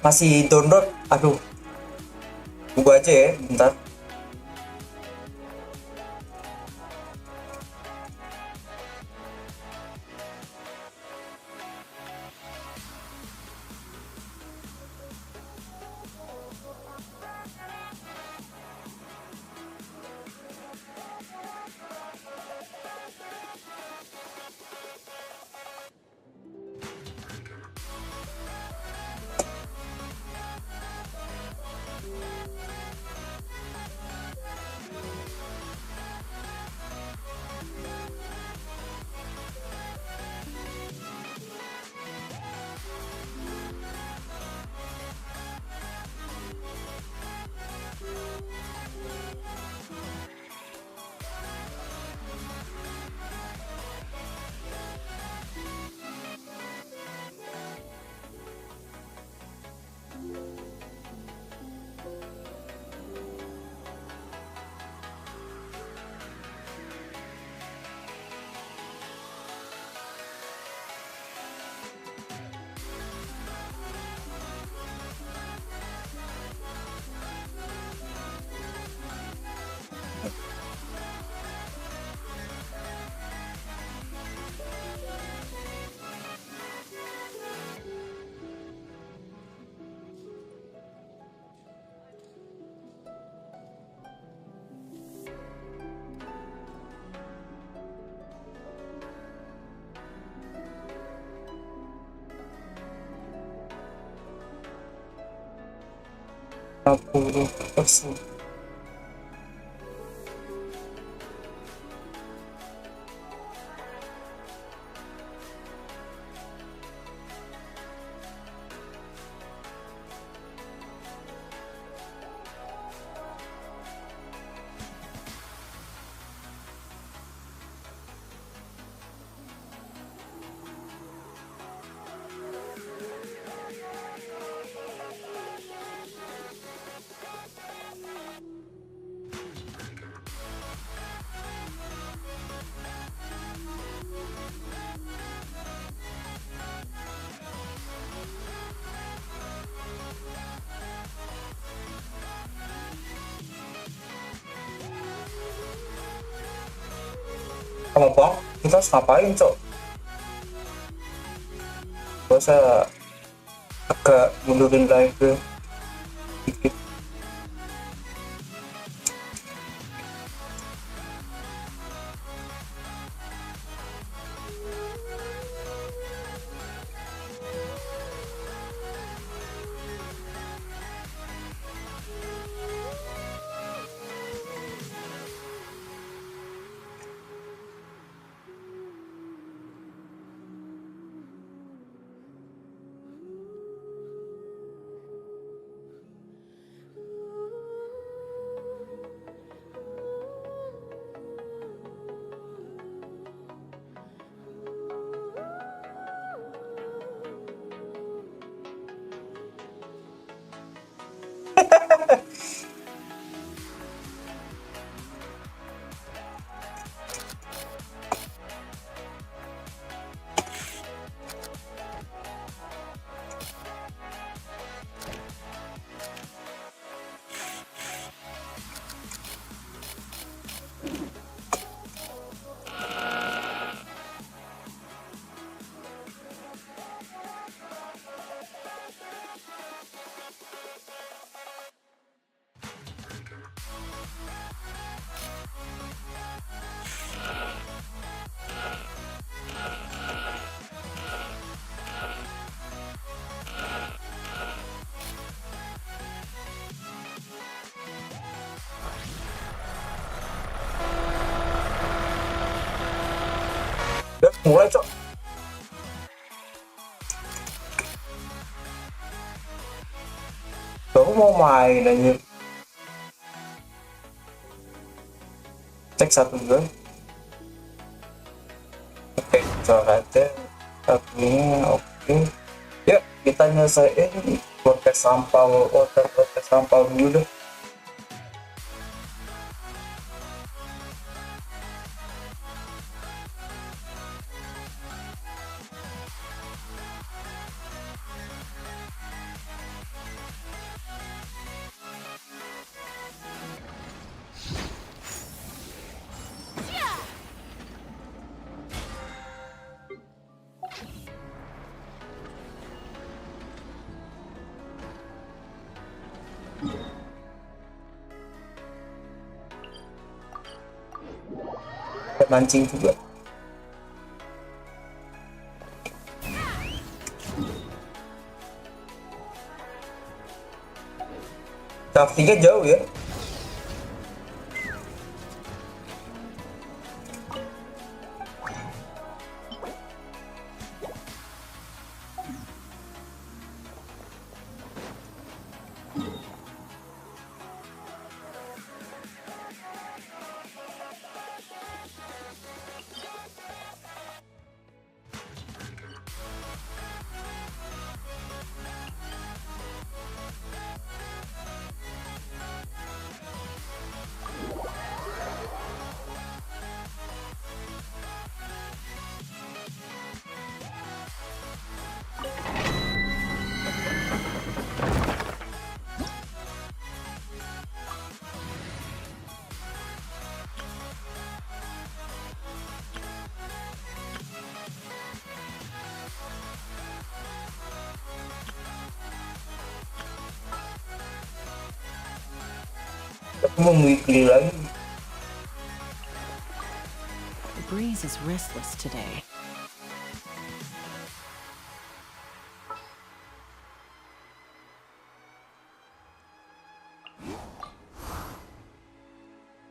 masih download. Aduh, tunggu aja ya bentar. Persen. Sama bang, kita harus ngapain cok? Gak usah agak mundurin lagi dikit. Udah mulai cok. Baru mau main aja. Cek satu dulu. Oke, coret akunnya oke. Yuk kita nyelesain podcast sampah, podcast sampah dulu deh. Dan mancing juga. Craftingnya jauh ya. Aku mau weekly lagi. The breeze is restless today.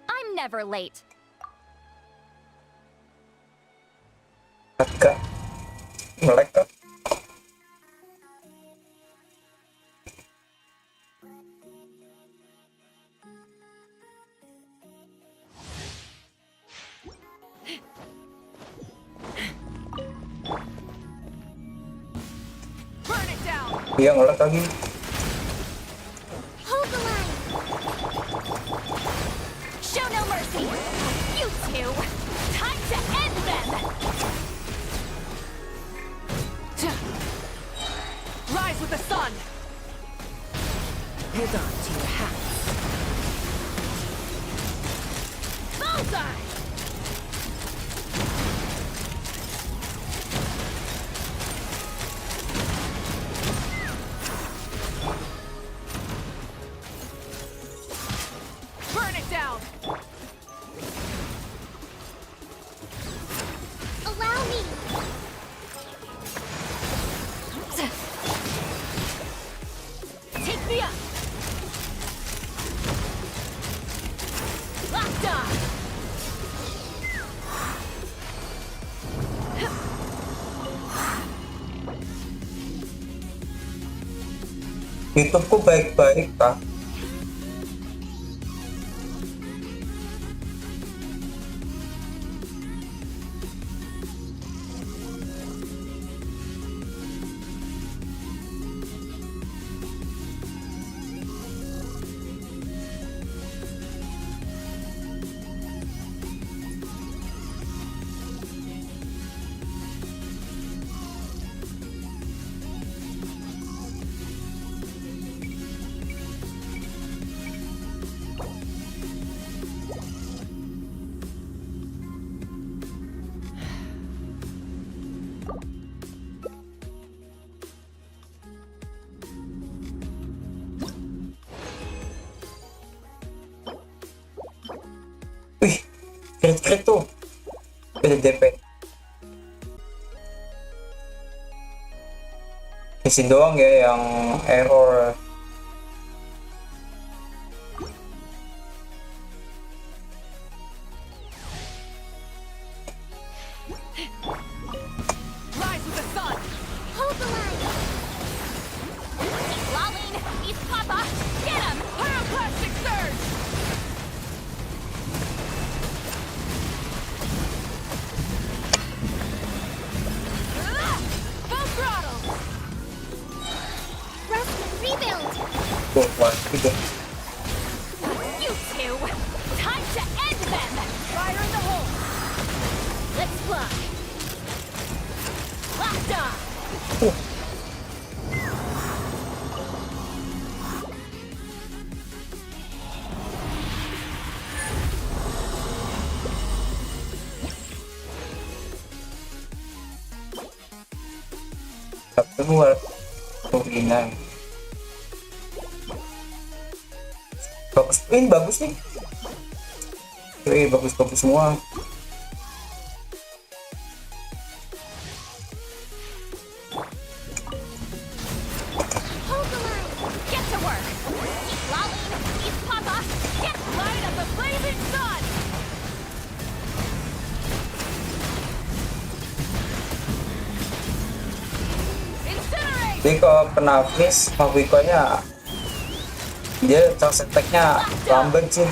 I'm never late. Agak melek kan? Burn it down. Iya ngelek lagi. Hold the line. Show no mercy. You two. Time to end them. Rise with the sun. Hold on to your hats. Bullseye. Burn it down. Allow me. Take me up. Locked on. YouTubeku baik-baik kah? Wih, keren-keren tuh. Beda DP. Di sini doang ya yang error. Rise with the sun. Hold the line. He's lolling. He's Papa. Get him. Pyroclastic surge. Full throttle. Rest and rebuild. Tuh, wah, gitu. You two. Time to end them. Fire in the hole. Let's fly. Locked on. Tapi buat turunan. Bagus, ini bagus nih. Wih, bagus-bagus semua. Jadi kalau kena miss Mabikonya dia charge attack-nya lambat sih.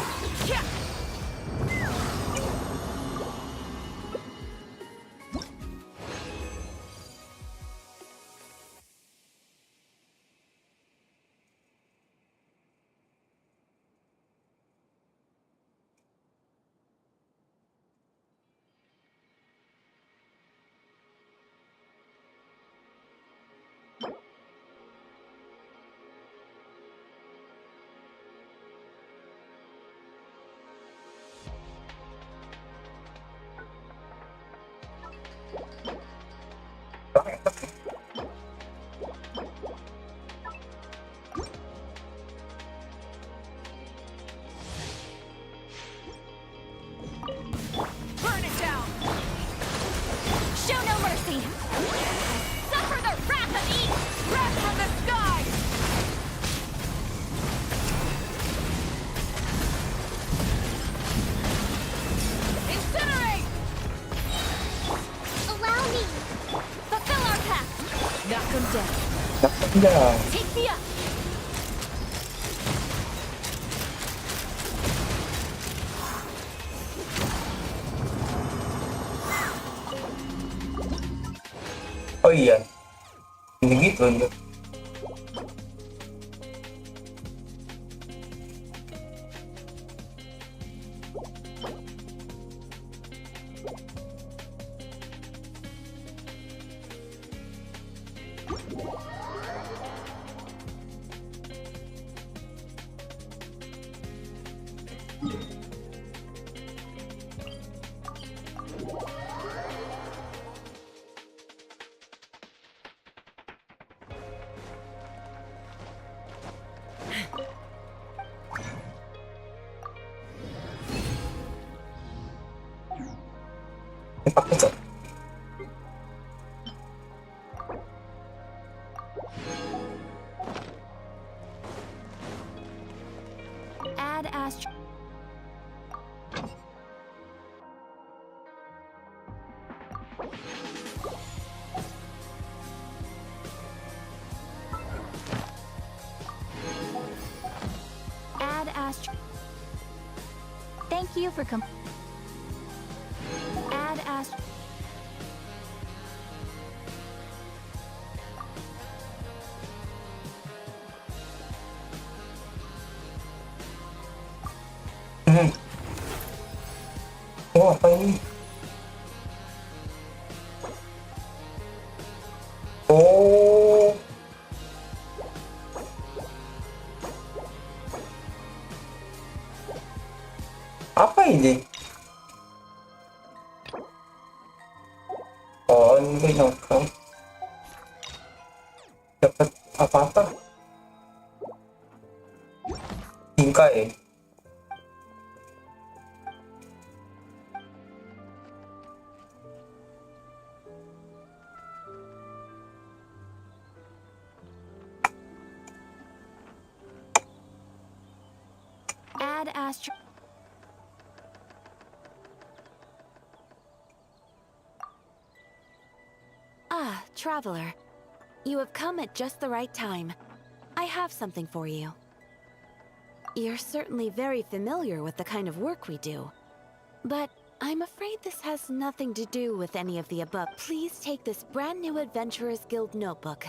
Burn it down! Show no mercy! Suffer the wrath of Eve! Wrath from the sky! Incinerate! Allow me! Fulfill our pact! Knock them down. Enggak. Take me up! Oh iya, ini gitu untuk pakai cok. Add astro... Add astro... Thank you for Add astro... Oh apa ini? Oh. Apa ini? Oh ini nongkrong. Dapat apa-apa? Bingkai. Add astro... Ah, traveler. You have come at just the right time. I have something for you. You're certainly very familiar with the kind of work we do. But I'm afraid this has nothing to do with any of the above. Please take this brand new Adventurers Guild notebook.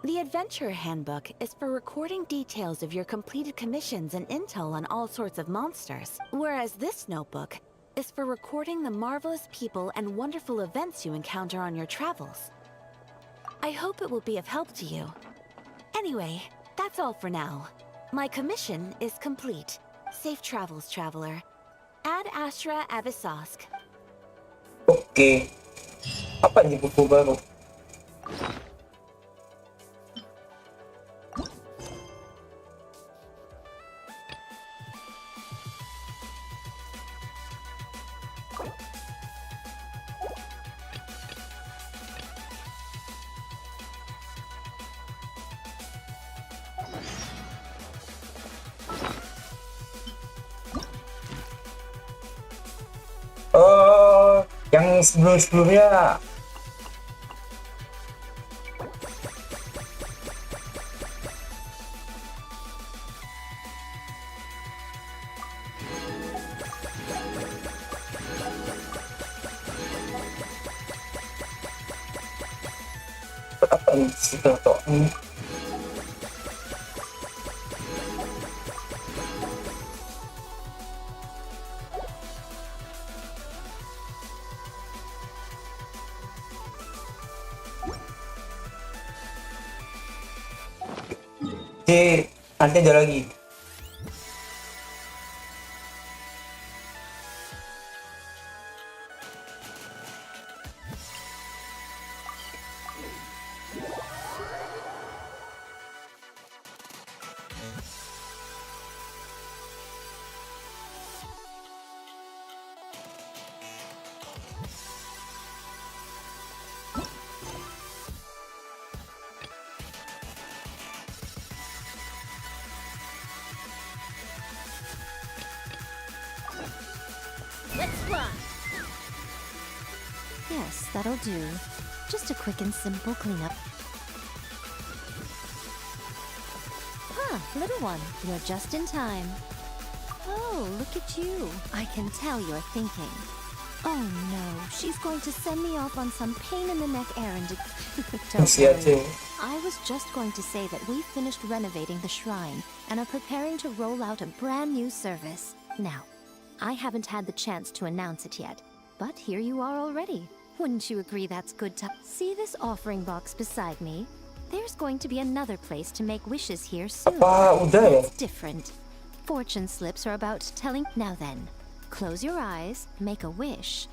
The Adventurer Handbook is for recording details of your completed commissions and intel on all sorts of monsters, whereas this notebook is for recording the marvelous people and wonderful events you encounter on your travels. I hope it will be of help to you. Anyway, that's all for now. My commission is complete. Safe travels, traveler. Ad Astra Avisosk. Oke. Apa ini buku baru? Oh, yang sebelum-sebelumnya Ang sikat to. Si, nanti ada lagi. Let's fly. Yes, that'll do. Just a quick and simple cleanup. Huh, little one, you're just in time. Oh, look at you. I can tell you're thinking. Oh no, she's going to send me off on some pain-in-the-neck errand. Don't Masih aja. worry. I was just going to say that we finished renovating the shrine and are preparing to roll out a brand new service. Now, I haven't had the chance to announce it yet, but here you are already. Wouldn't you agree that's good to see this offering box beside me? There's going to be another place to make wishes here soon. Apa udah ya? It's different. Fortune slips are about telling. Now then, close your eyes, make a wish.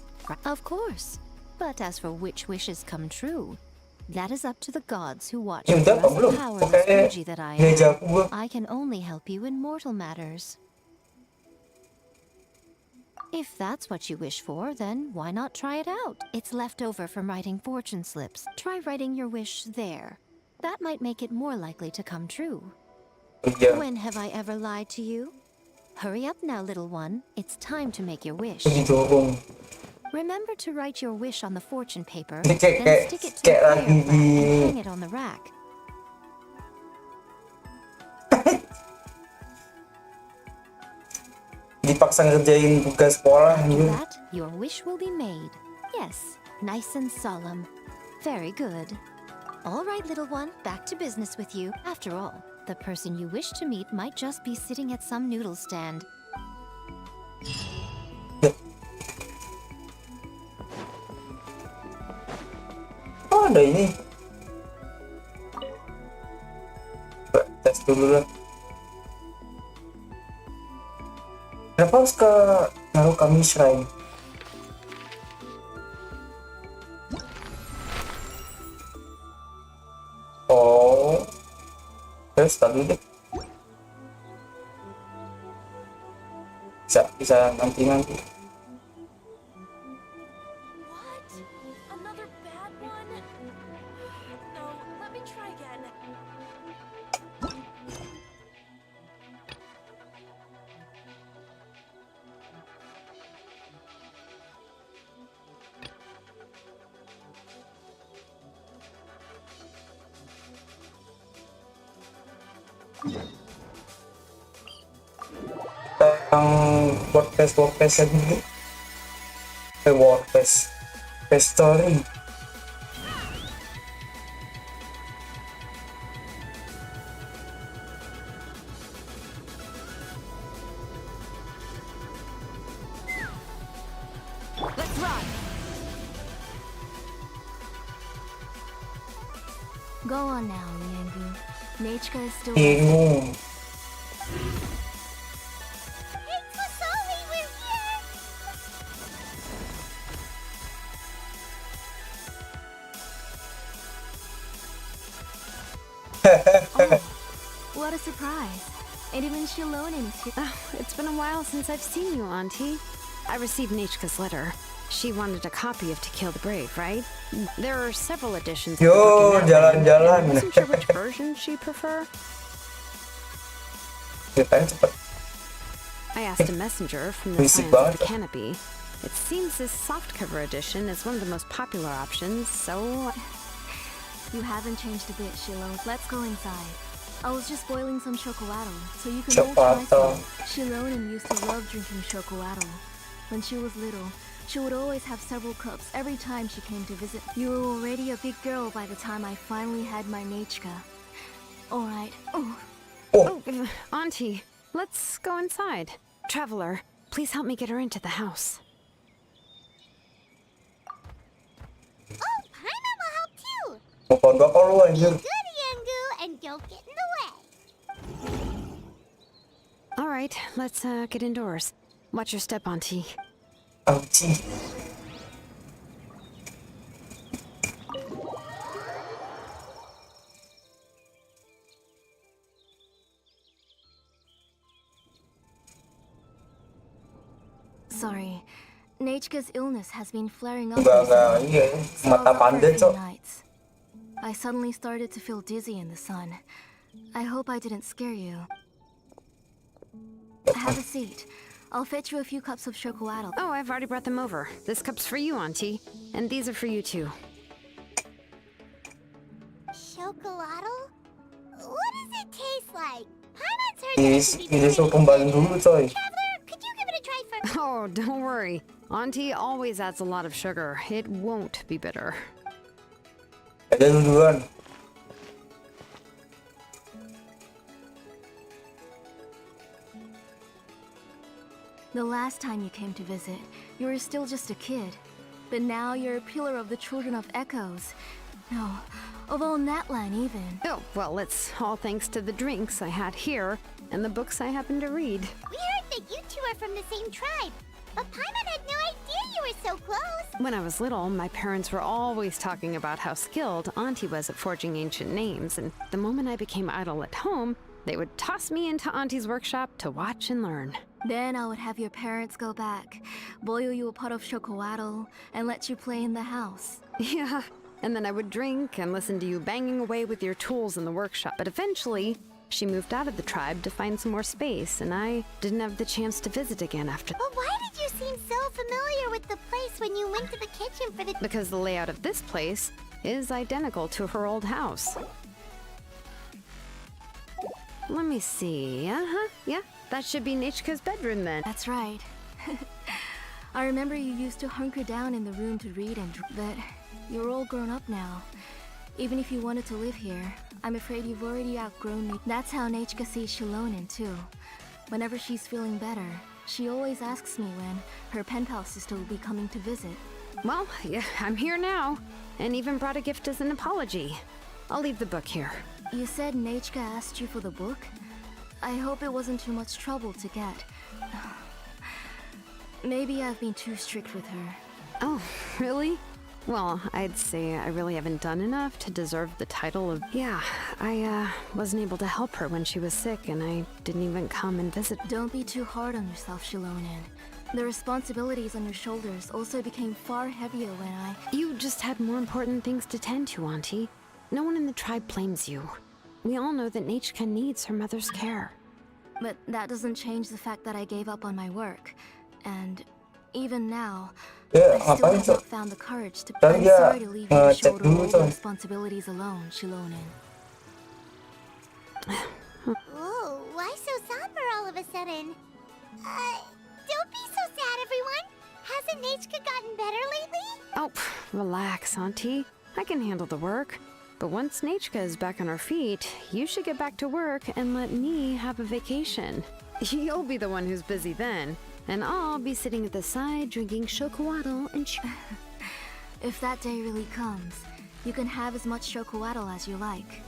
Of course. But as for which wishes come true, that is up to the gods who watch Ya over udah apa us belum? powerless Pakai Fuji that I gereja am. aku gua. I can only help you in mortal matters. If that's what you wish for, then why not try it out? It's left over from writing fortune slips. Try writing your wish there. That might make it more likely to come true. Iya. When have I ever lied to you? Hurry up now, little one. It's time to make your wish. Didorong. Remember to write your wish on the fortune paper, Ini then kayak stick it to kayak the lagi prayer rack di and hang it on the rack. dipaksa ngerjain tugas sekolah After gitu. that, your wish will be made. Yes, nice and solemn. Very good. All right, little one, back to business with you. After all, the person you wish to meet might just be sitting at some noodle stand. Oh, ada ini. Coba tes dulu lah. Kenapa harus ke naruh kami shrine? Oh, terus tadi deh. Bisa nanti. What? Another bad one? No, let me try again. Yang WordPress gitu. WordPress story. Let's run! Go on now, Liangu. Nachika is still. Bingung. Oh, what a surprise. And even Shilonen is here. Oh, it's been a while since I've seen you, Auntie. I received Nichika's letter. She wanted a copy of To Kill the Brave, right? There are several editions of the Yo, book in that way, jalan-jalan. and I wasn't sure which version she'd prefer. Ceritanya cepet. I asked a messenger from the Berisik Science of the banget. Canopy. It seems this softcover edition is one of the most popular options, so You haven't changed a bit, Shilo. Let's go inside. I was just boiling some chocolate, so you can all try Chocolate. some. Shilonen used to love drinking chocolate. When she was little, she would always have several cups every time she came to visit. You were already a big girl by the time I finally had my Nechka. All right. Oh, Oh, Auntie, let's go inside. Traveler, please help me get her into the house. Oh, Paimon will help too. Một con góc luôn anjir. Goody Angu, and don't get in the way. All right, let's get indoors. Watch your step, Auntie. Ouchie. sorry. Nechka's illness has been flaring up Enggak recently. iya ya. Mata Saw pandai, her for a Cok. few nights. I suddenly started to feel dizzy in the sun. I hope I didn't scare you. Have a seat. I'll fetch you a few cups of chocolate. Oh, I've already brought them over. This cup's for you, Auntie. And these are for you, too. Chocolate? What does it taste like? Paimon's heard Ini that it can be ini bitter. suruh kembali dulu coy. Traveler, could you give it a try first? Oh, don't worry. Auntie always adds a lot of sugar. It won't be bitter. Ada duluan. The last time you came to visit, you were still just a kid. But now you're a pillar of the Children of Echoes. No, of all Natlan even. Oh, well, it's all thanks to the drinks I had here and the books I happen to read. We heard that you two are from the same tribe, but Paimon had no idea you were so close. When I was little, my parents were always talking about how skilled Auntie was at forging ancient names, and the moment I became idle at home, they would toss me into Auntie's workshop to watch and learn. Then I would have your parents go back, boil you a pot of chocolatl, and let you play in the house. Yeah, and then I would drink and listen to you banging away with your tools in the workshop. But eventually, she moved out of the tribe to find some more space, and I didn't have the chance to visit again after But why did you seem so familiar with the place when you went to the kitchen for the... because the layout of this place is identical to her old house. Let me see. Yeah, that should be Nichka's bedroom then. That's right. I remember you used to hunker down in the room to read but you're all grown up now. Even if you wanted to live here, I'm afraid you've already outgrown me. That's how Nechka sees Shilonen too. Whenever she's feeling better, she always asks me when her pen pal sister will be coming to visit. Well, yeah, I'm here now, and even brought a gift as an apology. I'll leave the book here. You said Nechka asked you for the book? I hope it wasn't too much trouble to get. Maybe I've been too strict with her. Oh, really? Well, I'd say I really haven't done enough to deserve the title of... Yeah, I wasn't able to help her when she was sick, and I didn't even come and visit. Don't be too hard on yourself, Shilonen. The responsibilities on your shoulders also became far heavier when I... You just had more important things to tend to, Auntie. No one in the tribe blames you. We all know that Nechka needs her mother's care. But that doesn't change the fact that I gave up on my work. And even now, Ya, I still ngapain have Cok? not found the courage to... Tadi I'm ya, sorry to leave you to ngecek shoulder dulu, all the Coy. responsibilities alone, Shilonen. Whoa, why so somber all of a sudden? Don't be so sad, everyone. Hasn't Nechka gotten better lately? Oh, relax, Auntie. I can handle the work. But once Nechka is back on her feet, you should get back to work and let me have a vacation. You'll be the one who's busy then, and I'll be sitting at the side drinking chocolatl and If that day really comes, you can have as much chocolatl as you like.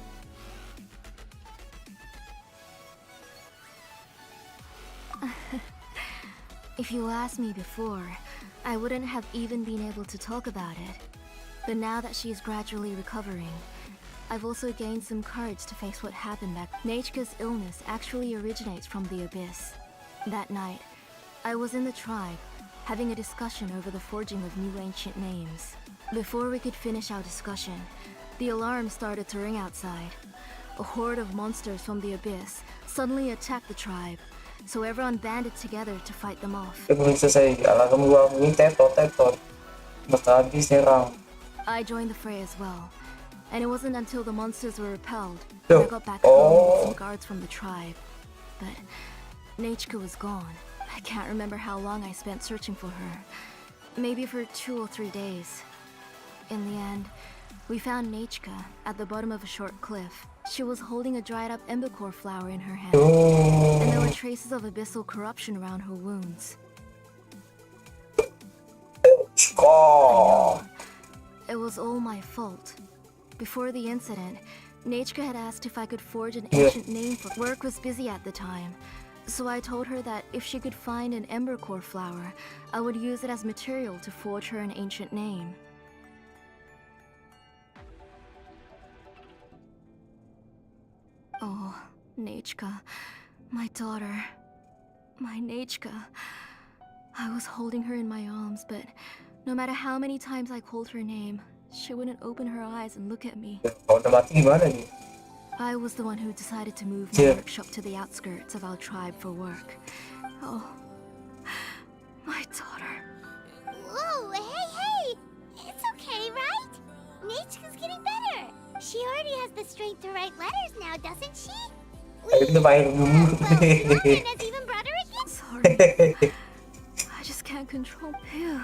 If you asked me before, I wouldn't have even been able to talk about it. But now that she is gradually recovering, I've also gained some courage to face what happened back. Nechka's illness actually originates from the Abyss. That night, I was in the tribe, having a discussion over the forging of new ancient names. Before we could finish our discussion, the alarm started to ring outside. A horde of monsters from the Abyss suddenly attacked the tribe, so everyone banded together to fight them off. Belum selesai, alarm gua bunyi tetot. Basta habis nyerang. I joined the fray as well, and it wasn't until the monsters were repelled Yo. that I got back home with Oh. some guards from the tribe. But Nechka was gone. I can't remember how long I spent searching for her. Maybe for 2 or 3 days. In the end, we found Nechka at the bottom of a short cliff. She was holding a dried up embercore flower in her hand, and there were traces of abyssal corruption around her wounds. It was all my fault. Before the incident, Nechka had asked if I could forge an ancient name for work was busy at the time. So I told her that if she could find an embercore flower, I would use it as material to forge her an ancient name. Oh, Nechka, my daughter, my Nechka. I was holding her in my arms, but no matter how many times I called her name, she wouldn't open her eyes and look at me. Kalau udah mati gimana nih? I was the one who decided to move my workshop to the outskirts of our tribe for work. Oh, my daughter. Whoa, hey! It's okay, right? Nechka's getting better. She already has the strength to write letters now, doesn't she? Ayo kita main dulu. Lauren has even brought her a gift. Sorry. I just can't control Pooh.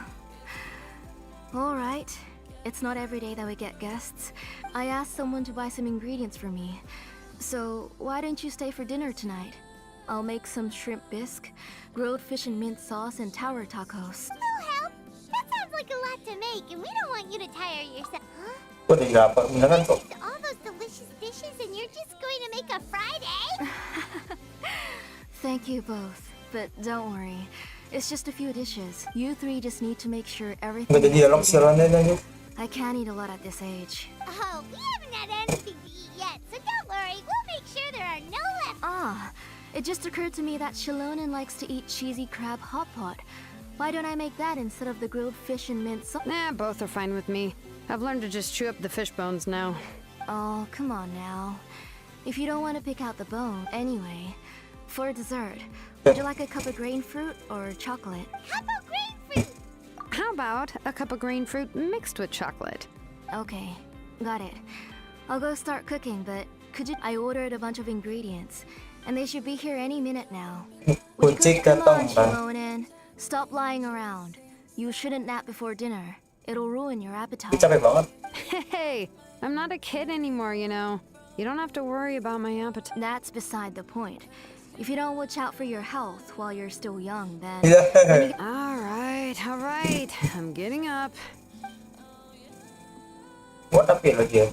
Alright. It's not every day that we get guests. I asked someone to buy some ingredients for me. So, why don't you stay for dinner tonight? I'll make some shrimp bisque, grilled fish and mint sauce, and tower tacos. No help. That sounds like a lot to make, and we don't want you to tire yourself. Huh? Udah dapat beneran kok. With all those delicious dishes, and you're just going to make a fried egg? Thank you both, but don't worry. It's just a few dishes. You three just need to make sure everything Nggak ada dialog is si Ronen aja. I can't eat a lot at this age. Oh, we haven't had anything to eat yet, so don't worry. We'll make sure there are no left. Ah, it just occurred to me that Shilonen likes to eat cheesy crab hot pot. Why don't I make that instead of the grilled fish and mint sauce? Nah, both are fine with me. I've learned to just chew up the fish bones now. Oh, come on now. If you don't want to pick out the bone, anyway. For dessert, would you like a cup of grain fruit or chocolate? How about grain fruit? How about a cup of green fruit mixed with chocolate? Okay, got it. I'll go start cooking, but could you... I ordered a bunch of ingredients, and they should be here any minute now. Would you Kucing come on, datang, Bang. Shilonen? Stop lying around. You shouldn't nap before dinner. It'll ruin your Ini appetite. capek banget. Hey, I'm not a kid anymore, you know. You don't have to worry about my appetite. That's beside the point. If you don't watch out for your health while you're still young, then... Iya. All right. I'm getting up. Buat apa ya lagi ya?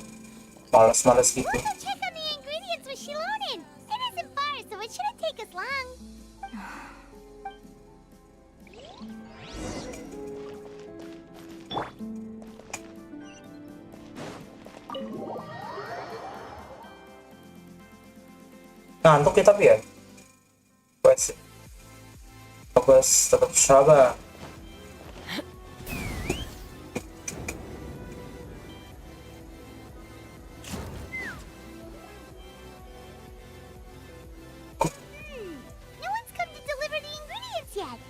Males gitu. We'll go check on the ingredients with Shilonen. It isn't far, so it shouldn't take us long. Ngantuk ya tapi ya. Bagus, tetap sabar. No one's come to deliver the ingredients yet.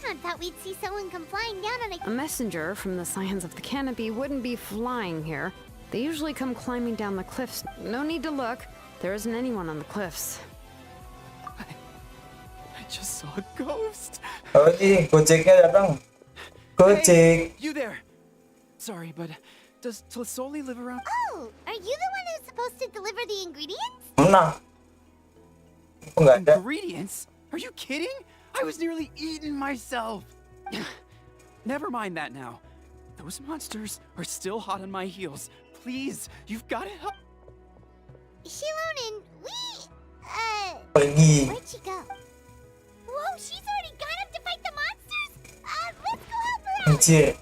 I thought we'd see someone come flying down on a... A messenger from the Scions of the Canopy wouldn't be flying here. They usually come climbing down the cliffs. No need to look. There isn't anyone on the cliffs. I just saw a ghost. Oh ini Gojeknya datang. Gojek. Hey, you there? Sorry, but does Tlisoli live around? Oh, are you the one who's supposed to deliver the ingredients? Mana? Kok nggak ada? Ingredients? Are you kidding? I was nearly eaten myself. Never mind that now. Those monsters are still hot on my heels. Please, you've got to help. Shilonen, Pergi. where'd she go? Whoa, she's already gone up to fight the monsters? Let's go help her out! Anjir.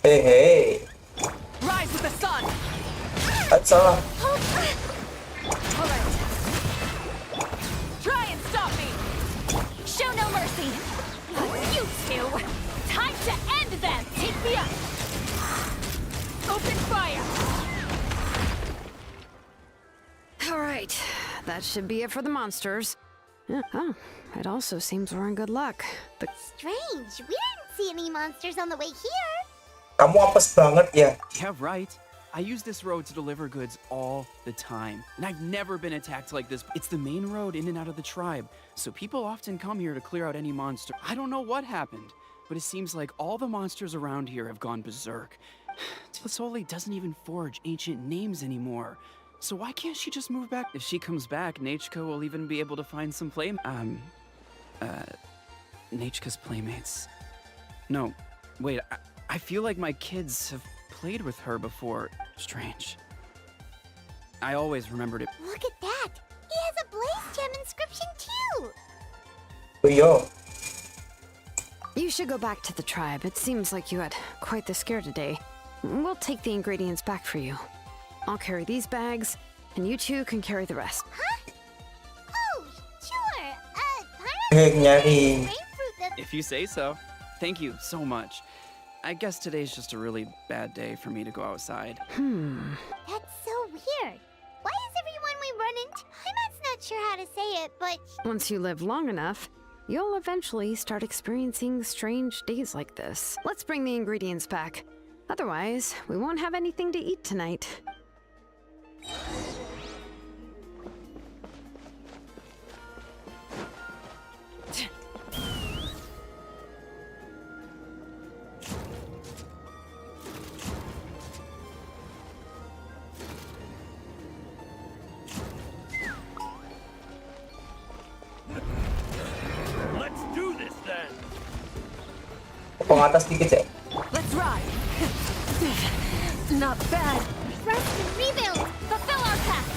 Hey. Rise with the sun. Salah. Alright. Try and stop me! Show no mercy! You two! Time to end them! Take me up! Open fire! All right, that should be it for the monsters. Yeah, oh, it also seems we're in good luck. The Strange, we didn't see any monsters on the way here. Kamu apes banget ya. Yeah, right. I use this road to deliver goods all the time, and I've never been attacked like this. It's the main road in and out of the tribe, so people often come here to clear out any monster. I don't know what happened, but it seems like all the monsters around here have gone berserk. Tlisoli doesn't even forge ancient names anymore. So why can't she just move back? If she comes back, Nachka will even be able to find some Nachka's playmates. No, wait, I feel like my kids have played with her before. Strange. I always remembered it. Look at that! He has a blaze gem inscription too! Yo. You should go back to the tribe. It seems like you had quite the scare today. We'll take the ingredients back for you. I'll carry these bags, and you two can carry the rest. Huh? Oh, sure. Nyari. Grapefruit that... If you say so. Thank you so much. I guess today's just a really bad day for me to go outside. That's so weird. Why is everyone we run into... Paimon's not sure how to say it, but... Once you live long enough, you'll eventually start experiencing strange days like this. Let's bring the ingredients back. Otherwise, we won't have anything to eat tonight. Let's do this then. Pangatas dikit ya. Let's ride! Not bad. Rest and rebuild! Fulfill our task!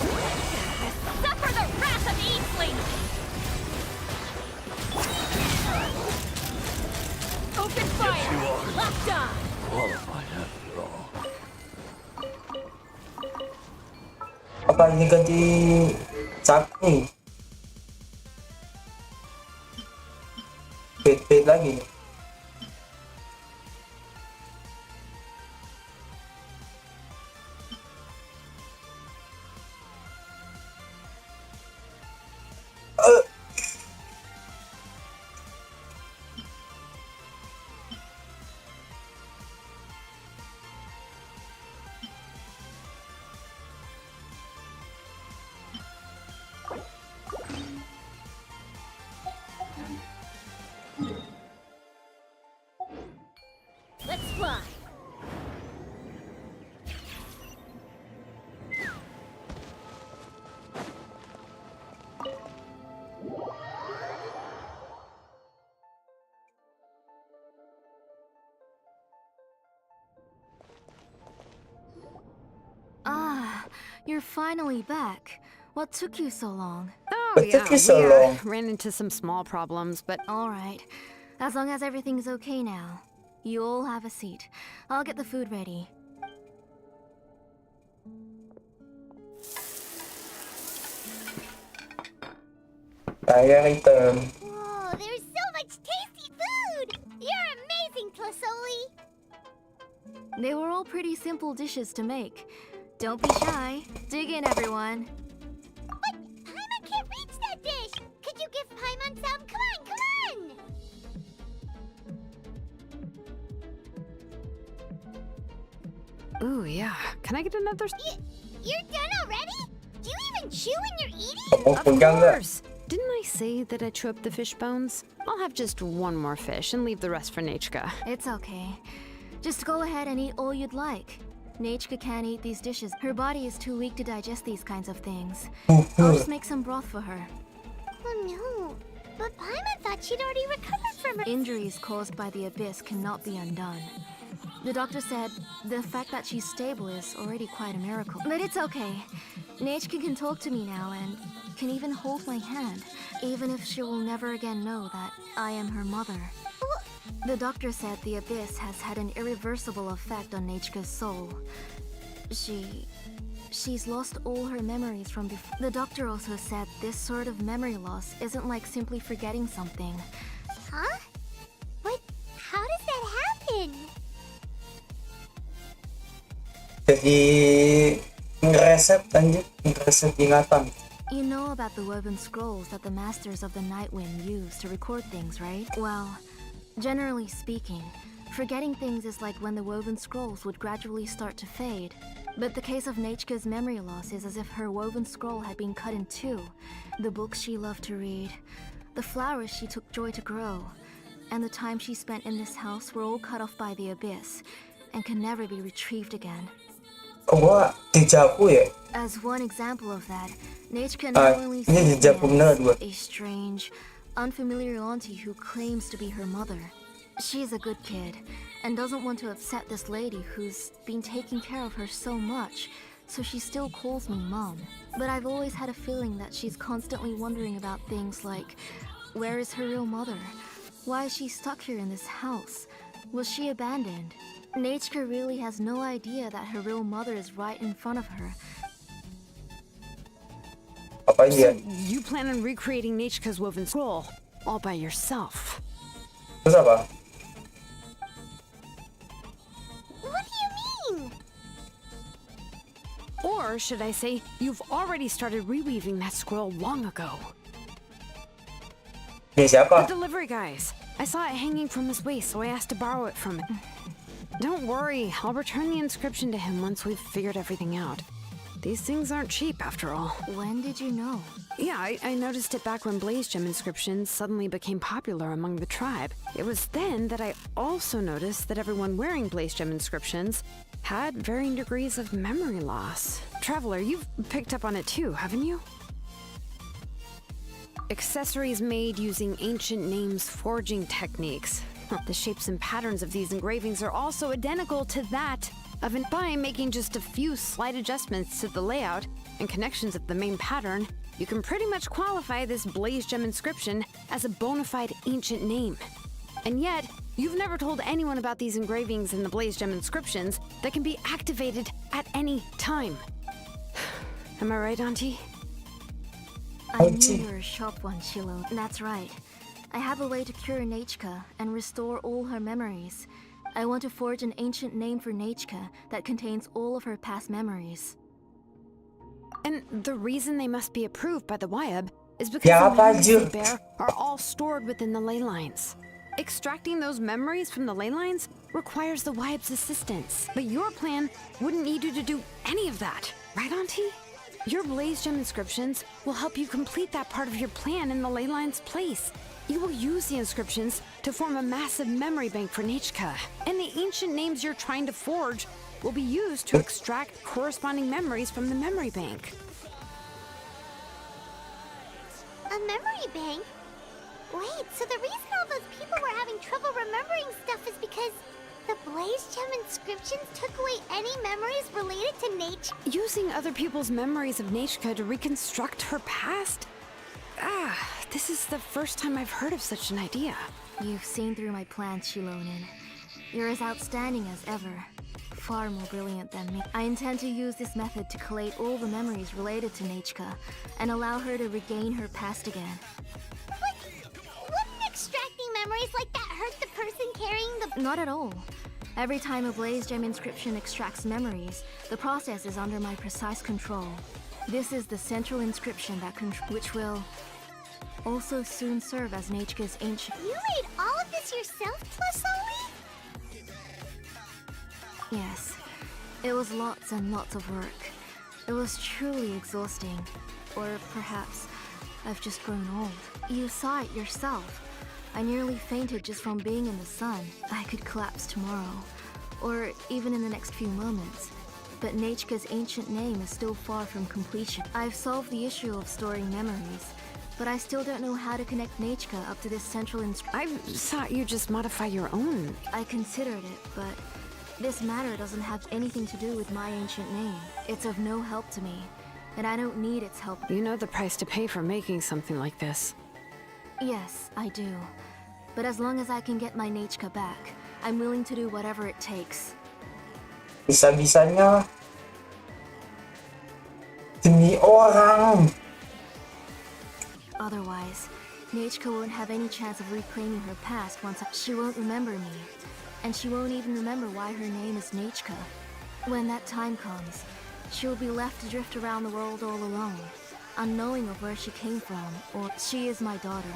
Suffer the wrath of Eastling! Open fire! You are Locked on! qualified after all. Apa ini ganti Sakti? Bait lagi. Let's fly! Ah, you're finally back. What took you so long? Oh, What yeah, took you so we long? ran into some small problems, but Alright. As long as everything's okay now. You all have a seat. I'll get the food ready. Saya return. Whoa, there's so much tasty food! You're amazing, Tlisoli! They were all pretty simple dishes to make. Don't be shy. Dig in, everyone. But Paimon can't reach that dish! Could you give Paimon some? Come on, come on! ooh, yeah. Can I get another? You're done already? Do you even chew when you're eating? Of Pegang nggak? course. Didn't I say that I chew up the fish bones? I'll have just one more fish and leave the rest for Nachka. It's okay. Just go ahead and eat all you'd like. Nachka can't eat these dishes. Her body is too weak to digest these kinds of things. I'll just make some broth for her. Oh no. But Paimon thought she'd already recovered from her... Injuries caused by the abyss cannot be undone. The doctor said the fact that she's stable is already quite a miracle. But it's okay. Nachka can talk to me now and can even hold my hand, even if she will never again know that I am her mother. The doctor said the abyss has had an irreversible effect on Nachka's soul. She's lost all her memories from before. The doctor also said this sort of memory loss isn't like simply forgetting something. Huh? But how does that happen? Jadi ngereset anjir, ngereset ingatan. You know about the woven scrolls that the Masters of the Night Wind use to record things, right? Well, generally speaking, forgetting things is like when the woven scrolls would gradually start to fade. But the case of Nechka's memory loss is as if her woven scroll had been cut in two. The books she loved to read, the flowers she took joy to grow, and the time she spent in this house were all cut off by the abyss and can never be retrieved again. Gua dejavu ya. As one example of that, Nechka not only ini sees dejavu me beneran as gua. a strange, unfamiliar auntie who claims to be her mother. She's a good kid and doesn't want to upset this lady who's been taking care of her so much, so she still calls me Mom. But I've always had a feeling that she's constantly wondering about things like, where is her real mother? Why is she stuck here in this house? Was she abandoned? Nechka really has no idea that her real mother is right in front of her. Apa So iya? you plan on recreating Nechka's woven scroll all by yourself? Terus apa? What do you mean? Or should I say, you've already started reweaving that scroll long ago? Ini The siapa? delivery guys. I saw it hanging from his waist, so I asked to borrow it from him. Don't worry, I'll return the inscription to him once we've figured everything out. These things aren't cheap, after all. When did you know? Yeah, I noticed it back when Blaze Gem inscriptions suddenly became popular among the tribe. It was then that I also noticed that everyone wearing Blaze Gem inscriptions had varying degrees of memory loss. Traveler, you've picked up on it too, haven't you? Accessories made using ancient names forging techniques. The shapes and patterns of these engravings are also identical to that of an. By making just a few slight adjustments to the layout and connections of the main pattern, you can pretty much qualify this Blaze Gem inscription as a bona fide ancient name. And yet, you've never told anyone about these engravings in the Blaze Gem inscriptions that can be activated at any time. Am I right, Auntie? I knew you were a sharp one, Shiloh. That's right. I have a way to cure Nechka and restore all her memories. I want to forge an ancient name for Nechka that contains all of her past memories. And the reason they must be approved by the Wyab is because Ya, the memories Baju. they bear are all stored within the ley lines. Extracting those memories from the ley lines requires the Wyab's assistance. But your plan wouldn't need you to do any of that, right, Auntie? Your Blaze Gem inscriptions will help you complete that part of your plan in the ley line's place. You will use the inscriptions to form a massive memory bank for Nechka. And the ancient names you're trying to forge will be used to extract corresponding memories from the memory bank. A memory bank? Wait, so the reason all those people were having trouble remembering stuff is because the Blaze Gem inscriptions took away any memories related to nature? Using other people's memories of Nechka to reconstruct her past? This is the first time I've heard of such an idea. You've seen through my plans, Shilonin. You're as outstanding as ever. Far more brilliant than me. I intend to use this method to collate all the memories related to Nechka and allow her to regain her past again. But wouldn't extracting memories like that hurt the person carrying the... Not at all. Every time a Blaze Gem inscription extracts memories, the process is under my precise control. This is the central inscription that which will also soon serve as Nechka's ancient... You made all of this yourself, plus Zoe? Yes. It was lots and lots of work. It was truly exhausting. Or perhaps I've just grown old. You saw it yourself. I nearly fainted just from being in the sun. I could collapse tomorrow, or even in the next few moments. But Nechka's ancient name is still far from completion. I've solved the issue of storing memories, but I still don't know how to connect Nechka up to this central I thought you just modify your own. I considered it, but this matter doesn't have anything to do with my ancient name. It's of no help to me, and I don't need its help. You know the price to pay for making something like this. Yes, I do. But as long as I can get my Nechka back, I'm willing to do whatever it takes. Bisa-bisanya demi orang. Otherwise, Nechka won't have any chance of reclaiming her past once she won't remember me. And she won't even remember why her name is Nechka. When that time comes, she will be left to drift around the world all alone, unknowing of where she came from, or she is my daughter,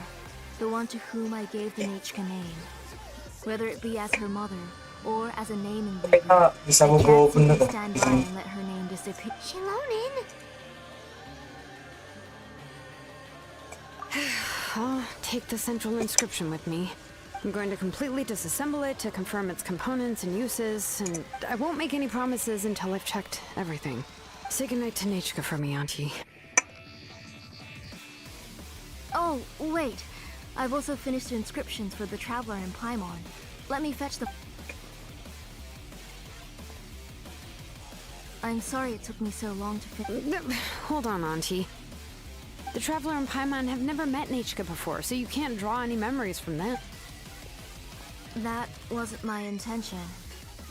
the one to whom I gave the Nechka name. Whether it be as her mother, or as a name Mereka ingredient. bisa I ngobrol can't simply bener stand di by sini. and let her name disappear. Shilonin. I'll take the central inscription with me. I'm going to completely disassemble it to confirm its components and uses, and I won't make any promises until I've checked everything. Say goodnight to Nachka for me, Auntie. Oh, wait. I've also finished the inscriptions for the Traveler and Paimon. Let me fetch the... I'm sorry it took me so long to finish. Hold on, Auntie. The Traveler and Paimon have never met Nachka before, so you can't draw any memories from them. That wasn't my intention.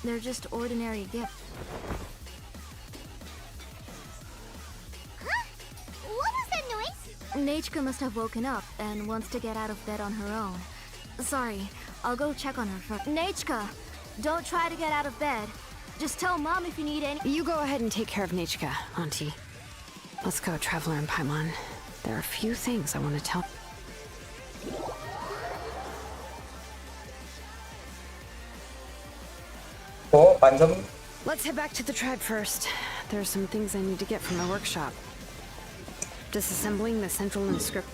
They're just ordinary gifts. Huh? What was that noise? Nachka must have woken up and wants to get out of bed on her own. Sorry, I'll go check on her first. Nachka, don't try to get out of bed. Just tell Mom if you need any- You go ahead and take care of Nachka, Auntie. Let's go, Traveler and Paimon. There are a few things I want to tell. Oh, panjang. Let's head back to the tribe first. There are some things I need to get from my workshop. Disassembling the central inscription.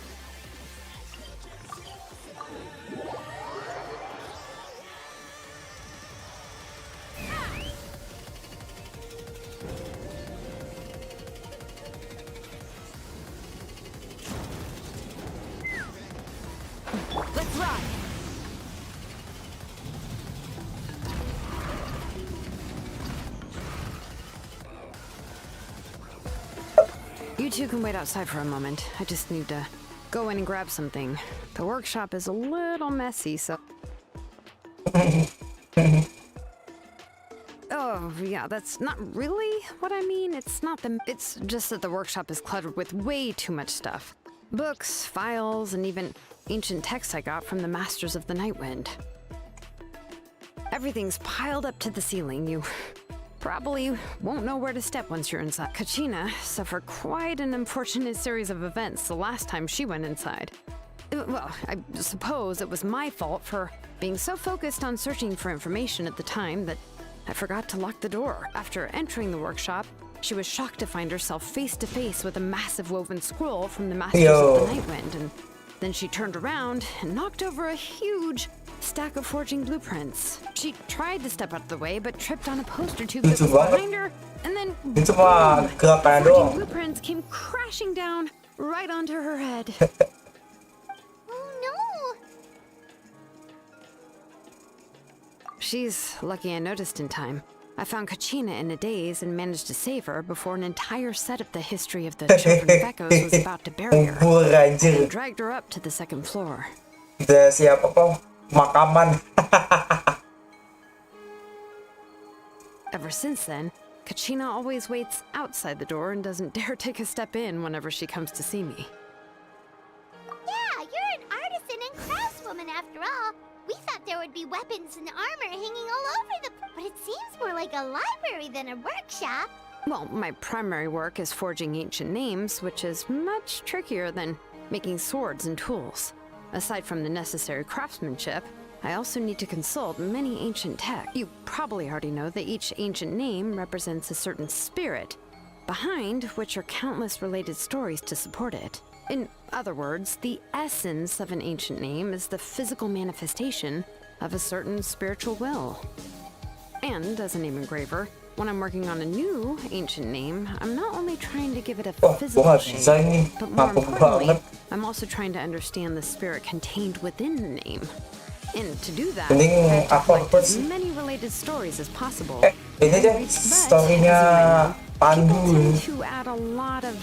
Let's run! You two can wait outside for a moment. I just need to go in and grab something. The workshop is a little messy, so... Oh, yeah, that's not really what I mean. It's just that the workshop is cluttered with way too much stuff. Books, files, and even ancient texts I got from the Masters of the Nightwind. Everything's piled up to the ceiling. You probably won't know where to step once you're inside. Kachina suffered quite an unfortunate series of events the last time she went inside. Well, I suppose it was my fault for being so focused on searching for information at the time that I forgot to lock the door. After entering the workshop, she was shocked to find herself face to face with a massive woven scroll from the Masters of the Nightwind, and then she turned around and knocked over a huge stack of forging blueprints. She tried to step out of the way, but tripped on a poster tube that was behind her, and then Itu mah the gerakan forging doang. blueprints came crashing down right onto her head. Oh no! She's lucky I noticed in time. I found Kachina in a daze and managed to save her before an entire set of the history of the Children of Echoes was about to bury her. Kubur anjir. And dragged her up to the second floor. Udah siap apa? Makaman. Ever since then, Kachina always waits outside the door and doesn't dare take a step in whenever she comes to see me. Yeah, you're an artisan and craftswoman after all. We thought there would be weapons and armor hanging all over the... But it seems more like a library than a workshop. Well, my primary work is forging ancient names, which is much trickier than making swords and tools. Aside from the necessary craftsmanship, I also need to consult many ancient texts. You probably already know that each ancient name represents a certain spirit, behind which are countless related stories to support it. In other words, the essence of an ancient name is the physical manifestation of a certain spiritual will. And as a name engraver, when I'm working on a new ancient name, I'm not only trying to give it a Wah, gua physical nggak bisa shape, ini. but more Mabuk importantly, banget. I'm also trying to understand the spirit contained within the name. And to do that, Mending I have to apa collect as sih? many related stories as possible. Ini aja But, storynya as you might know, Pandu. people tend to add a lot of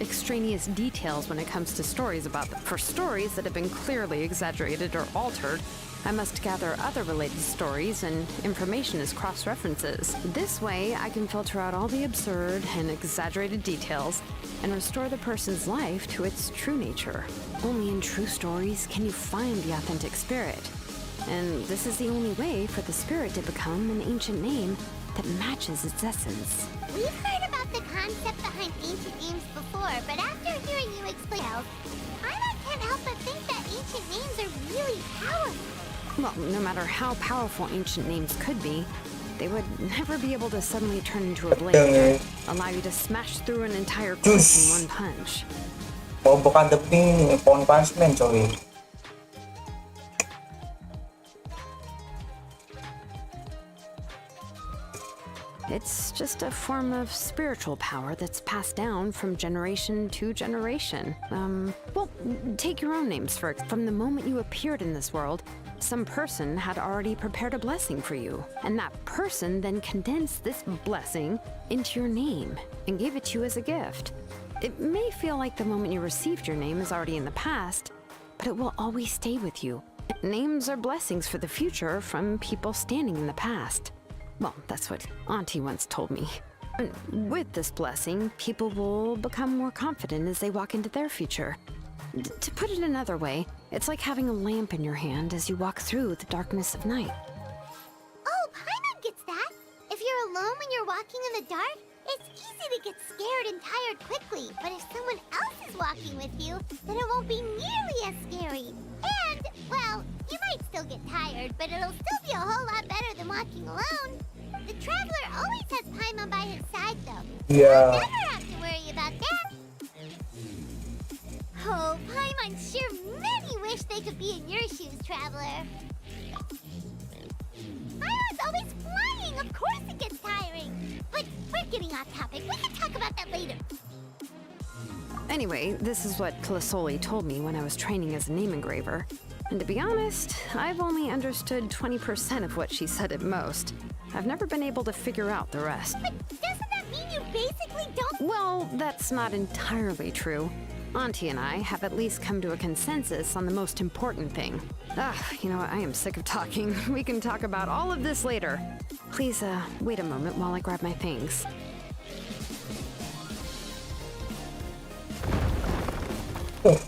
extraneous details when it comes to stories about them. For stories that have been clearly exaggerated or altered, I must gather other related stories and information as cross-references. This way, I can filter out all the absurd and exaggerated details and restore the person's life to its true nature. Only in true stories can you find the authentic spirit. And this is the only way for the spirit to become an ancient name that matches its essence. We've heard about the concept behind ancient names before, but after hearing you explain, I can't help but think that ancient names are really powerful. Well, no matter how powerful ancient names could be, they would never be able to suddenly turn into a blade, allow you to smash through an entire cliff in one punch. Oh, bukan demi One Punch Man, coy. It's just a form of spiritual power that's passed down from generation to generation. Well, take your own names first. From the moment you appeared in this world, some person had already prepared a blessing for you. And that person then condensed this blessing into your name and gave it to you as a gift. It may feel like the moment you received your name is already in the past, but it will always stay with you. Names are blessings for the future from people standing in the past. Well, that's what Auntie once told me. With this blessing, people will become more confident as they walk into their future. To put it another way, it's like having a lamp in your hand as you walk through the darkness of night. Oh, Paimon gets that. If you're alone when you're walking in the dark, it's easy to get scared and tired quickly. But if someone else is walking with you, then it won't be nearly as scary. And, well, you might still get tired, but it'll still be a whole lot better than walking alone. The Traveler always has Paimon by his side, though. Yeah. You'll never have to worry about that. Oh, Paimon sure many wish they could be in your shoes, Traveler. Paimon's always flying. Of course it gets tiring. But we're getting off topic. We can talk about that later. Anyway, this is what Clisoli told me when I was training as a name engraver. And to be honest, I've only understood 20% of what she said at most. I've never been able to figure out the rest. But doesn't that mean you basically don't— Well, that's not entirely true. Auntie and I have at least come to a consensus on the most important thing. You know what? I am sick of talking. We can talk about all of this later. Please, wait a moment while I grab my things. Did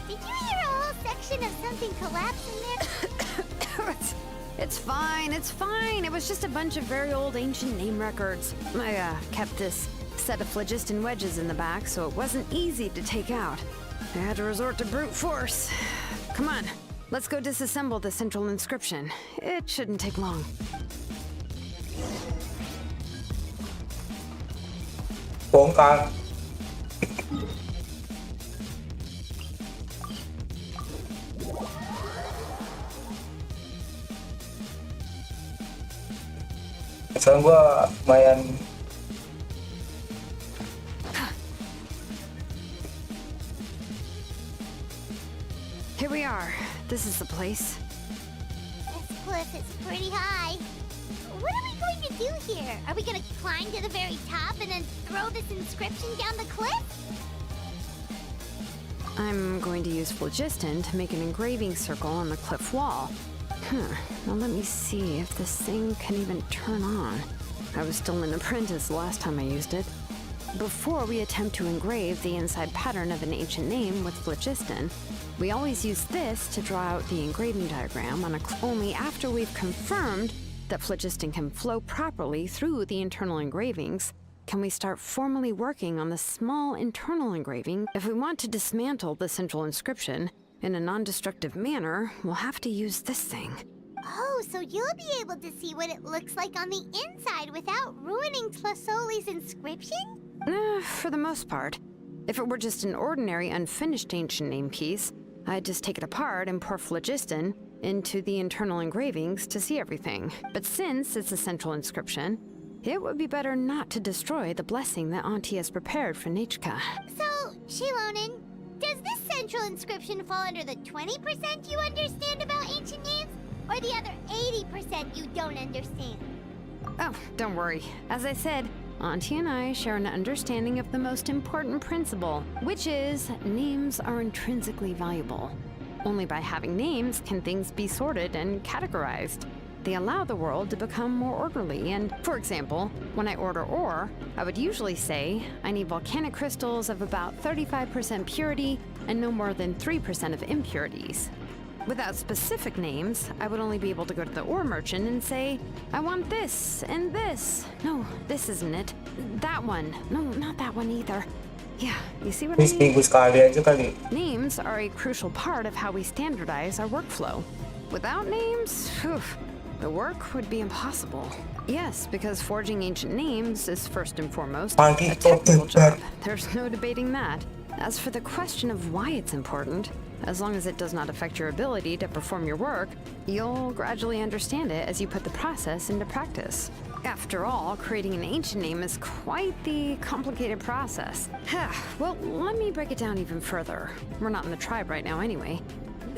you hear a whole section of something collapse in there? It's fine. It was just a bunch of very old ancient name records. I, kept this set of phlogiston wedges in the back, so it wasn't easy to take out. I had to resort to brute force. Come on, let's go disassemble the central inscription. It shouldn't take long. Bongkar. Sekarang gua lumayan. Here we are. This is the place. This cliff is pretty high. What are we going to do here? Are we going to climb to the very top and then throw this inscription down the cliff? I'm going to use phlogiston to make an engraving circle on the cliff wall. Now let me see if this thing can even turn on. I was still an apprentice the last time I used it. Before we attempt to engrave the inside pattern of an ancient name with phlogiston, we always use this to draw out the engraving diagram on only after we've confirmed that phlogiston can flow properly through the internal engravings can we start formally working on the small internal engraving. If we want to dismantle the central inscription in a non-destructive manner, we'll have to use this thing. Oh, so you'll be able to see what it looks like on the inside without ruining Tlasoli's inscription? For the most part. If it were just an ordinary unfinished ancient name piece, I'd just take it apart and pour phlogiston into the internal engravings to see everything. But since it's a central inscription, it would be better not to destroy the blessing that Auntie has prepared for Nechka. So, Shilonen, does this central inscription fall under the 20% you understand about ancient names, or the other 80% you don't understand? Oh, don't worry. As I said, Auntie and I share an understanding of the most important principle, which is names are intrinsically valuable. Only by having names can things be sorted and categorized. They allow the world to become more orderly, and, for example, when I order ore, I would usually say I need volcanic crystals of about 35% purity and no more than 3% of impurities. Without specific names, I would only be able to go to the ore merchant and say, I want this and this. No, this isn't it. That one. No, not that one either. Yeah, you see what I Ini mean? seminggu sekali aja kali. Names are a crucial part of how we standardize our workflow. Without names, phew, the work would be impossible. Yes, because forging ancient names is first and foremost a technical job. There's no debating that. As for the question of why it's important, as long as it does not affect your ability to perform your work, you'll gradually understand it as you put the process into practice. After all, creating an ancient name is quite the complicated process. Well, let me break it down even further. We're not in the tribe right now anyway.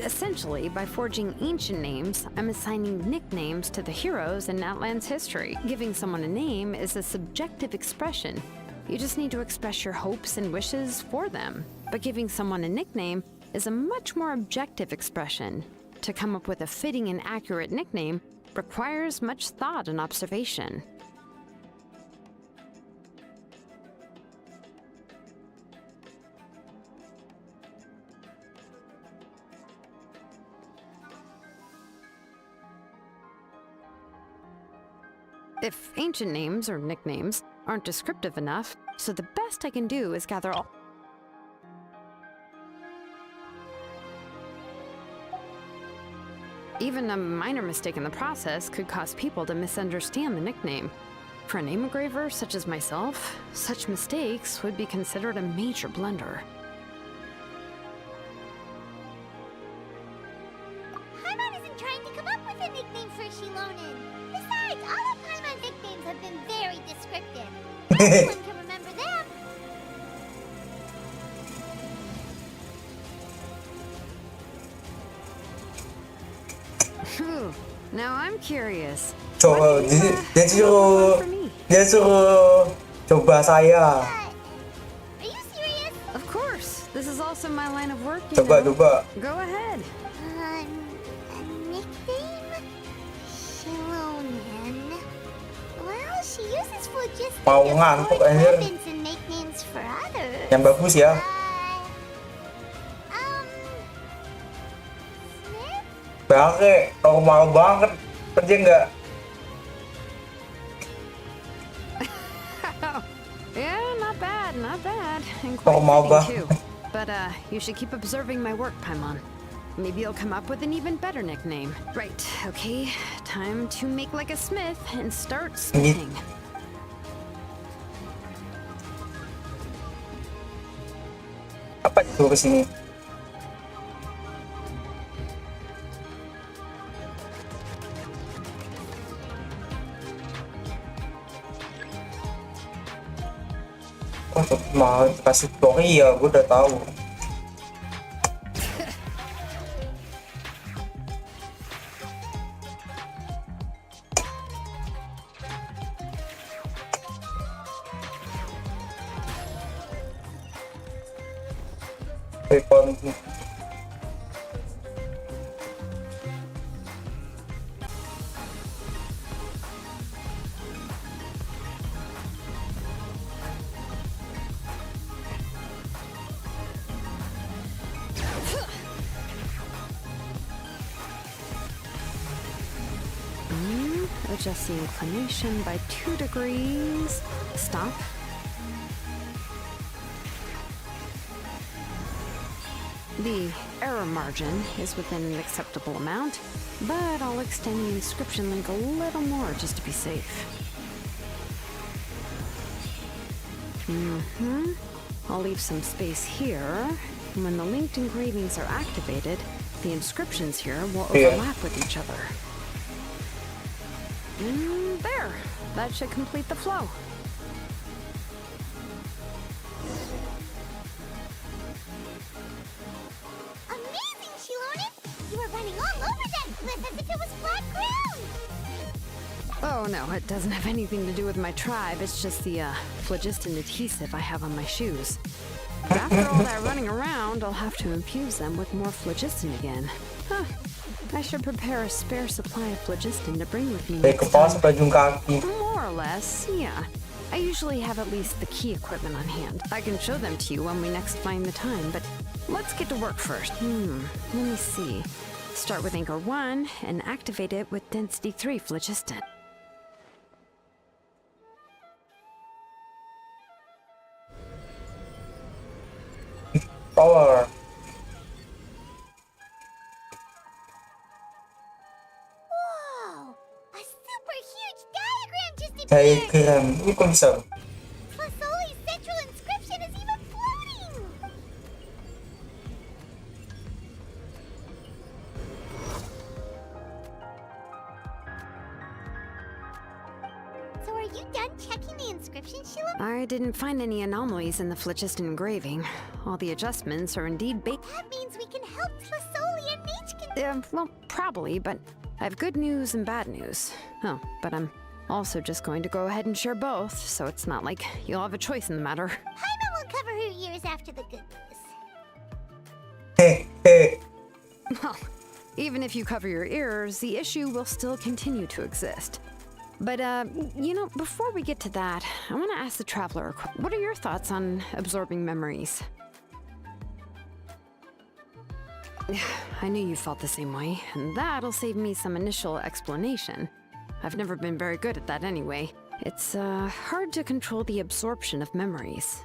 Essentially, by forging ancient names, I'm assigning nicknames to the heroes in Outland's history. Giving someone a name is a subjective expression. You just need to express your hopes and wishes for them. But giving someone a nickname is a much more objective expression. To come up with a fitting and accurate nickname requires much thought and observation. If ancient names or nicknames aren't descriptive enough, so the best I can do is gather all. Even a minor mistake in the process could cause people to misunderstand the nickname. For a name engraver such as myself, such mistakes would be considered a major blunder. Paimon isn't trying to come up with a nickname for Shilonen. Besides, all of Paimon's nicknames have been very descriptive. Everyone can remember them. Phew, now I'm curious. Coba What do you, dia have one for me? suruh coba saya. Are you serious? Of course, this is also my line of work, you Coba know. coba. Go ahead. A nickname? Shilonen. Well, she uses phlogiston Mau to ngantuk, forge anjir. weapons and make names for others. Yang bagus ya. Smith? Bangke, normal banget. Kerja nggak? Yeah, not bad, not bad. And Oh, mau quite bah. fitting too. But you should keep observing my work, Paimon. Maybe you'll come up with an even better nickname. Right, okay. Time to make like a smith and start smithing. Apa itu kesini? Oh, mau kasih story ya, gue udah tahu. Telepon. Adjust the inclination by 2 degrees. Stop. The error margin is within an acceptable amount, but I'll extend the inscription link a little more just to be safe. I'll leave some space here. And when the linked engravings are activated, the inscriptions here will overlap with each other. There! That should complete the flow. Amazing, Shilonen! You were running all over that cliff as if it was flat ground! Oh no, it doesn't have anything to do with my tribe. It's just the phlogiston adhesive I have on my shoes. But after all that running around, I'll have to infuse them with more phlogiston again. Huh. I should prepare a spare supply of phlogiston to bring with me Dari next kepala time. sampai ujung kaki. More or less, yeah. I usually have at least the key equipment on hand. I can show them to you when we next find the time, but let's get to work first. Let me see. Start with Anchor 1 and activate it with Density 3 phlogiston. Power. Whoa! A super huge diagram just appeared! Diagram. Ini kok bisa? Flasoli's central inscription is even floating! So are you done checking the inscription, Sheila? I didn't find any anomalies in the phlogiston engraving. All the adjustments are indeed baked. That means we can help Flasoli and Nachkin. Well, probably, but I have good news and bad news. Oh, but I'm also just going to go ahead and share both, so it's not like you'll have a choice in the matter. Paimon will cover her ears after the good news. Heh heh. Well, even if you cover your ears, the issue will still continue to exist. But, before we get to that, I want to ask the Traveler, what are your thoughts on absorbing memories? I knew you felt the same way, and that'll save me some initial explanation. I've never been very good at that anyway. It's, hard to control the absorption of memories.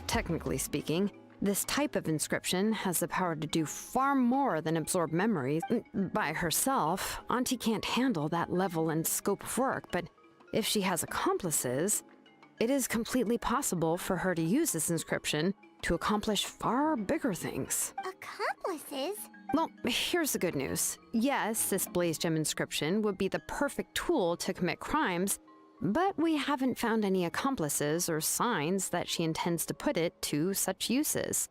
Technically speaking, this type of inscription has the power to do far more than absorb memories. By herself, Auntie can't handle that level and scope of work, but if she has accomplices, it is completely possible for her to use this inscription to accomplish far bigger things. Accomplices? Well, here's the good news. Yes, this Blaze Gem inscription would be the perfect tool to commit crimes, but we haven't found any accomplices or signs that she intends to put it to such uses.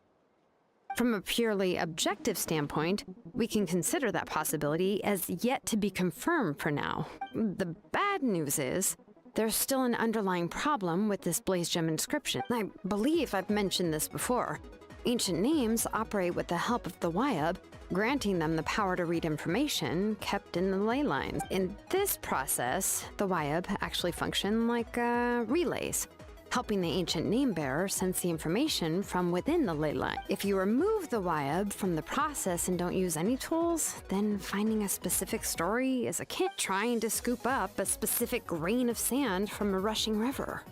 From a purely objective standpoint, we can consider that possibility as yet to be confirmed for now. The bad news is, there's still an underlying problem with this Blaze Gem inscription. I believe I've mentioned this before. Ancient names operate with the help of the Wyab, granting them the power to read information kept in the ley lines. In this process, the Wyab actually function like relays, helping the ancient name bearer sense the information from within the ley line. If you remove the Wyab from the process and don't use any tools, then finding a specific story is akin to trying to scoop up a specific grain of sand from a rushing river.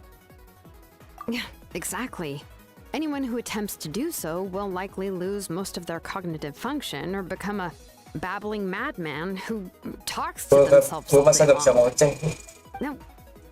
Yeah, exactly. Anyone who attempts to do so will likely lose most of their cognitive function or become a babbling madman who talks to themselves all day long. Now,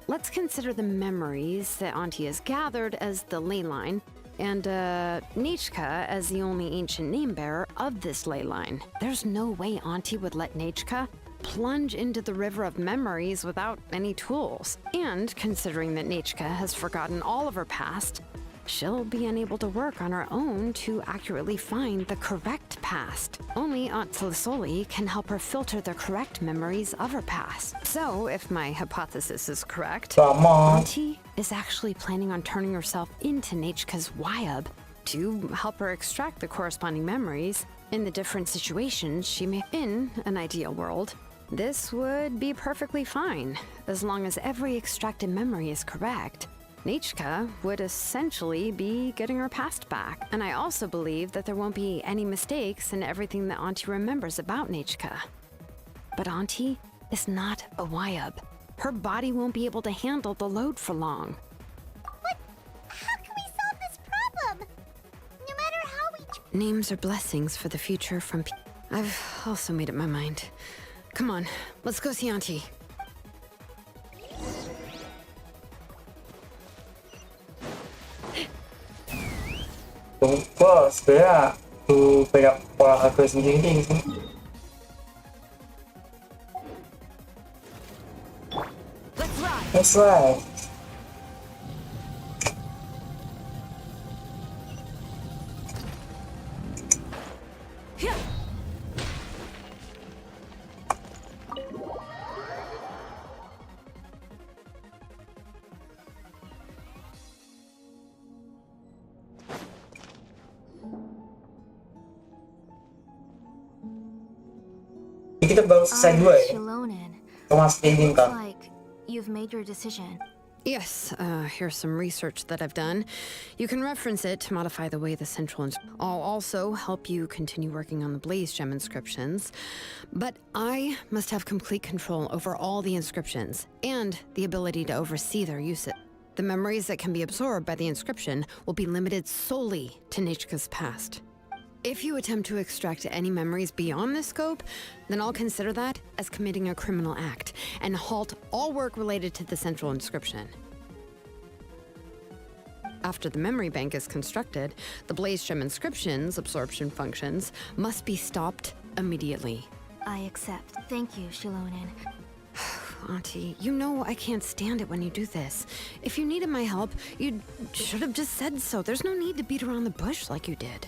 let's consider the memories that Auntie has gathered as the ley line, and Nechka as the only ancient name bearer of this ley line. There's no way Auntie would let Nechka plunge into the river of memories without any tools. And considering that Nechka has forgotten all of her past, she'll be unable to work on her own to accurately find the correct past. Only Aunt Flasoli can help her filter the correct memories of her past. So, if my hypothesis is correct, Auntie is actually planning on turning herself into Nechka's Wyab to help her extract the corresponding memories in the different situations she may. In an ideal world, this would be perfectly fine, as long as every extracted memory is correct. Nechka would essentially be getting her past back. And I also believe that there won't be any mistakes in everything that Auntie remembers about Nechka. But Auntie is not a Wyab. Her body won't be able to handle the load for long. But how can we solve this problem? No matter how we... Names are blessings for the future from... I've also made up my mind. Come on, let's go see Auntie. Gua sebenarnya tuh banyak olahraga sendiri sih. Let's ride. Kita baru selesai dua ya. Shilonen. Thomas Dinding Looks kan. like you've made your decision. Yes, here's some research that I've done. You can reference it to modify the way the central... I'll also help you continue working on the Blaze Gem inscriptions, but I must have complete control over all the inscriptions and the ability to oversee their usage. The memories that can be absorbed by the inscription will be limited solely to Nichika's past. If you attempt to extract any memories beyond this scope, then I'll consider that as committing a criminal act and halt all work related to the central inscription. After the memory bank is constructed, the Blaze Gem inscription's absorption functions must be stopped immediately. I accept. Thank you, Shilonen. Auntie, you know I can't stand it when you do this. If you needed my help, you should have just said so. There's no need to beat around the bush like you did.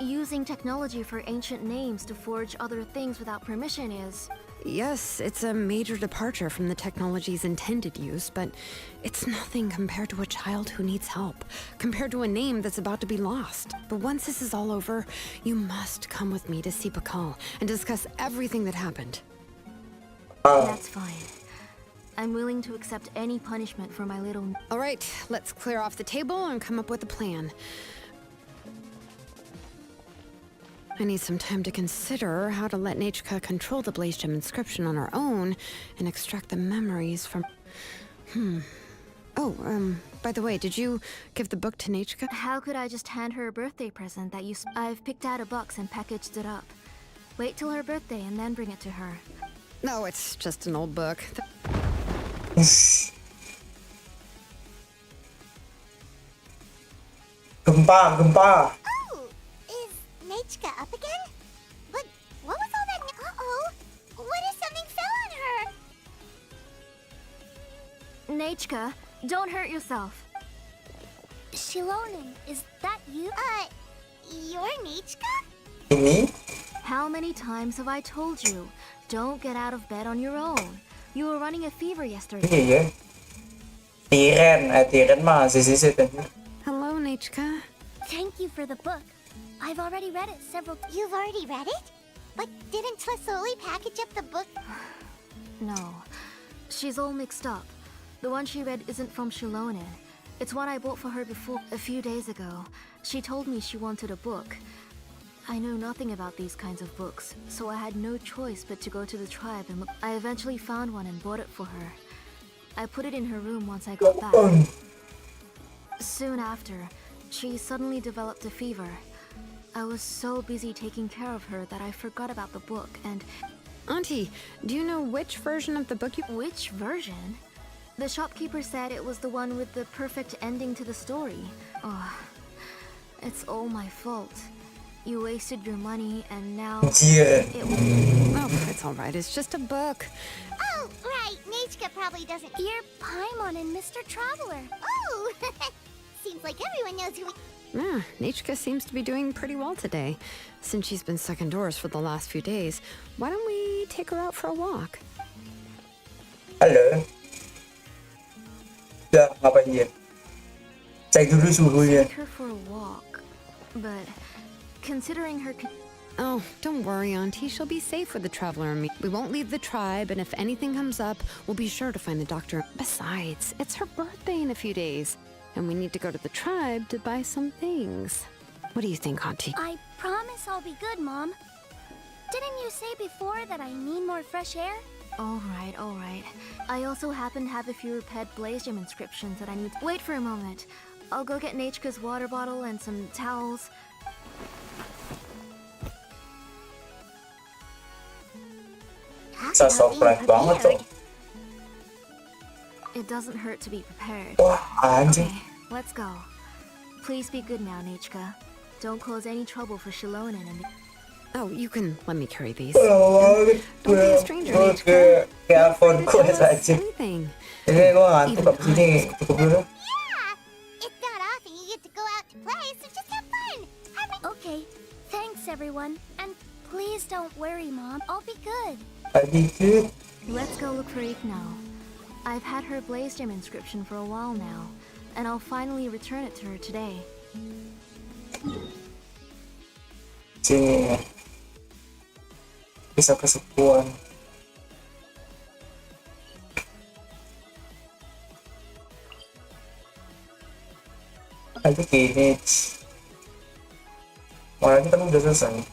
Using technology for ancient names to forge other things without permission is... Yes, it's a major departure from the technology's intended use, but it's nothing compared to a child who needs help, compared to a name that's about to be lost. But once this is all over, you must come with me to see Pakal and discuss everything that happened. That's fine. I'm willing to accept any punishment for my little... All right, let's clear off the table and come up with a plan. I need some time to consider how to let Nichika control the Blaze Gem inscription on her own and extract the memories from... Oh, by the way, did you give the book to Nichika? How could I just hand her a birthday present that you... I've picked out a box and packaged it up. Wait till her birthday and then bring it to her. No, it's just an old book. Gempa. Oh, is Nichika up again? But what was all that? Uh-oh. What if something fell on her? Nichika, don't hurt yourself. Shilonen, is that you? You're Nichika? Ini? How many times have I told you? Don't get out of bed on your own. You were running a fever yesterday. Iya. Tiren mah sisi tadi. Hello, Nichika. Thank you for the book. I've already read it several... You've already read it? But didn't Tlasoli package up the book? No. She's all mixed up. The one she read isn't from Shilonen. It's one I bought for her before. A few days ago, she told me she wanted a book. I know nothing about these kinds of books, so I had no choice but to go to the tribe and look. I eventually found one and bought it for her. I put it in her room once I got back. Soon after, she suddenly developed a fever. I was so busy taking care of her that I forgot about the book and... Auntie, do you know which version of the book you... Which version? The shopkeeper said it was the one with the perfect ending to the story. Oh, it's all my fault. You wasted your money, and now... Yeah. Oh, it's all right. It's just a book. Oh, right. Nichika probably doesn't... Dear Paimon and Mr. Traveler. Oh! Seems like everyone knows who we... Yeah, Nichika seems to be doing pretty well today. Since she's been stuck indoors for the last few days, why don't we take her out for a walk? Halo. Udah, ngapain dia? Cek dulu suhunya. Take her for a walk, but considering her... Oh, don't worry, Auntie. She'll be safe with the Traveler and me. We won't leave the tribe, and if anything comes up, we'll be sure to find the doctor. Besides, it's her birthday in a few days, and we need to go to the tribe to buy some things. What do you think, Auntie? I promise I'll be good, Mom. Didn't you say before that I need more fresh air? All right, all right. I also happen to have a few repaired Blaze Gem inscriptions that I need... Wait for a moment. I'll go get Nichika's water bottle and some towels. Bisa surprise banget tuh. It doesn't hurt to be prepared. Wah, anjing. Okay, let's go. Please be good now, Nichika. Don't cause any trouble for Shilonen and... Oh, you can let me carry these. Don't Don't be a stranger, Nichika. Kayak phone ku Tell us saja. anything. Ini gue ngantuk abis ini cukup dulu. Yeah! It's not often you get to go out to play, so just have fun. Okay, thanks everyone. And please don't worry, Mom. I'll be good. Gitu. Let's go look for Eve now. I've had her Blaze Gem inscription for a while now, and I'll finally return it to her today. Sini. Bisa kesepuan. Nanti gini, malah kita udah selesai.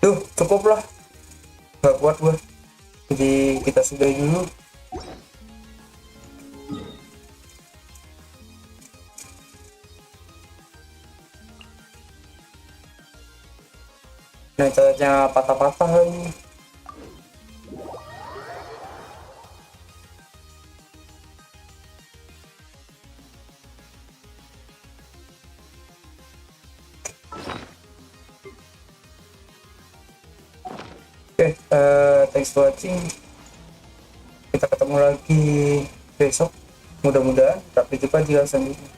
Tuh, cukup lah. Gak kuat gue. Jadi kita sudahi dulu. Nah, caranya patah-patah lagi. Oke, thanks for watching. Kita ketemu lagi besok. Mudah-mudahan. Tapi juga jika sendiri.